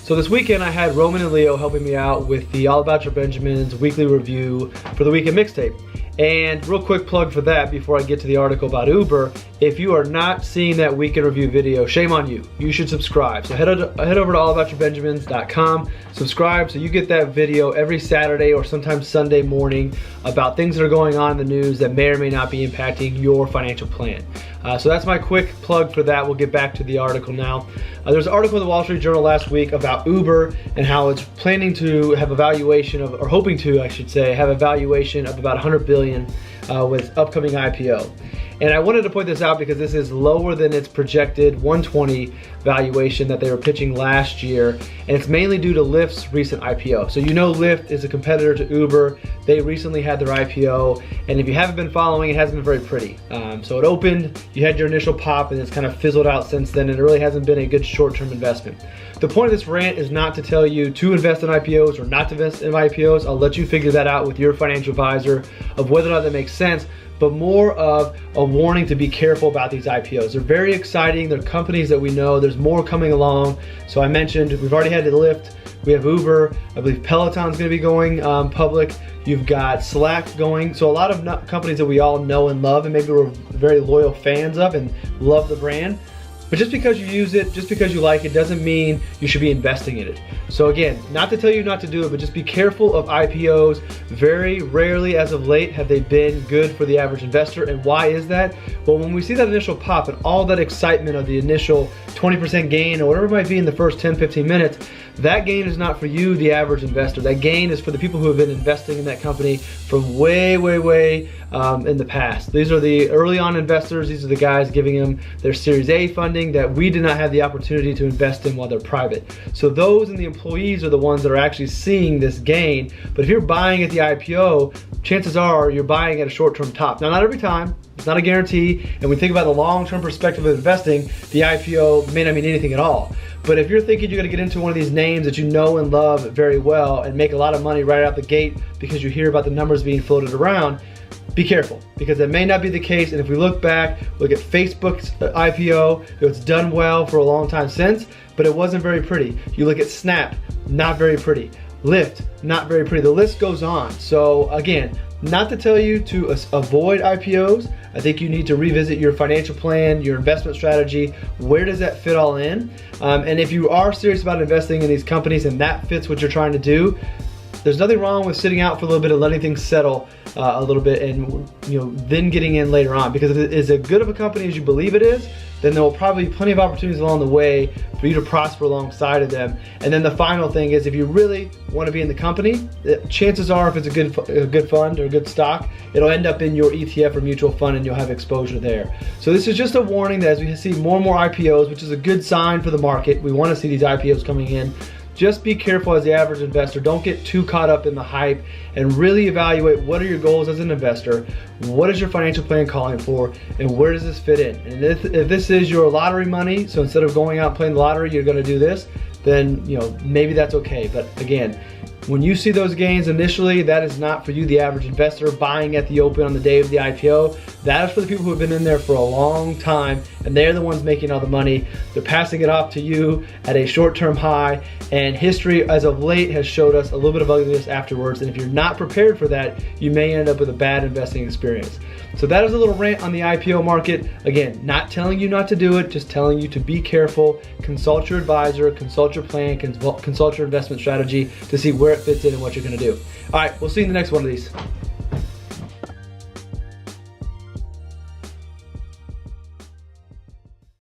So this weekend I had Roman and Leo helping me out with the All About Your Benjamins weekly review for the weekend mixtape. And real quick plug for that before I get to the article about Uber. If you are not seeing that weekend review video, shame on you. You should subscribe. So head over to allaboutyourbenjamins.com, subscribe so you get that video every Saturday or sometimes Sunday morning about things that are going on in the news that may or may not be impacting your financial plan. So that's my quick plug for that. We'll get back to the article now. There's an article in the Wall Street Journal last week about Uber and how it's planning to have a valuation of, or hoping to, I should say, have a valuation of about 100 billion with upcoming IPO. And I wanted to point this out because this is lower than its projected 120 valuation that they were pitching last year, and it's mainly due to Lyft's recent IPO. So you know Lyft is a competitor to Uber. They recently had their IPO, and if you haven't been following, it hasn't been very pretty. So it opened, you had your initial pop, and it's kind of fizzled out since then, and it really hasn't been a good short-term investment. The point of this rant is not to tell you to invest in IPOs or not to invest in IPOs. I'll let you figure that out with your financial advisor of whether or not that makes sense, but more of a warning to be careful about these IPOs. They're very exciting. They're companies that we know. There's more coming along. So I mentioned we've already had Lyft. We have Uber. I believe Peloton's going to be going public. You've got Slack going. So a lot of companies that we all know and love, and maybe we're very loyal fans of and love the brand. But just because you use it, just because you like it, doesn't mean you should be investing in it. So again, not to tell you not to do it, but just be careful of IPOs. Very rarely as of late have they been good for the average investor. And why is that? Well, when we see that initial pop and all that excitement of the initial 20% gain or whatever it might be in the first 10, 15 minutes, that gain is not for you, the average investor. That gain is for the people who have been investing in that company from way in the past. These are the early on investors. These are the guys giving them their Series A funding that we did not have the opportunity to invest in while they're private. So those and the employees are the ones that are actually seeing this gain. But if you're buying at the IPO, chances are you're buying at a short-term top. Now, not every time. It's not a guarantee. And when we think about the long-term perspective of investing, the IPO may not mean anything at all. But if you're thinking you're gonna get into one of these names that you know and love very well and make a lot of money right out the gate because you hear about the numbers being floated around, be careful, because that may not be the case. And if we look back, look at Facebook's IPO, it's done well for a long time since, but it wasn't very pretty. You look at Snap, not very pretty. Lyft, not very pretty. The list goes on. So again, not to tell you to avoid IPOs. I think you need to revisit your financial plan, your investment strategy. Where does that fit all in? And if you are serious about investing in these companies and that fits what you're trying to do, there's nothing wrong with sitting out for a little bit and letting things settle a little bit, and then getting in later on. Because if it is as good of a company as you believe it is, then there will probably be plenty of opportunities along the way for you to prosper alongside of them. And then the final thing is, if you really want to be in the company, chances are if it's a good fund or a good stock, it'll end up in your ETF or mutual fund and you'll have exposure there. So this is just a warning that as we see more and more IPOs, which is a good sign for the market, we want to see these IPOs coming in. Just be careful as the average investor. Don't get too caught up in the hype, and really evaluate what are your goals as an investor, what is your financial plan calling for, and where does this fit in. And if this is your lottery money, so instead of going out and playing the lottery, you're going to do this, then maybe that's okay. But again, when you see those gains initially, that is not for you, the average investor, buying at the open on the day of the IPO. That is for the people who have been in there for a long time, and they're the ones making all the money. They're passing it off to you at a short-term high, and history as of late has showed us a little bit of ugliness afterwards. And if you're not prepared for that, you may end up with a bad investing experience. So that is a little rant on the IPO market. Again, not telling you not to do it, just telling you to be careful, consult your advisor, consult your plan, consult your investment strategy to see where it fits in and what you're gonna do. All right, we'll see you in the next one of these.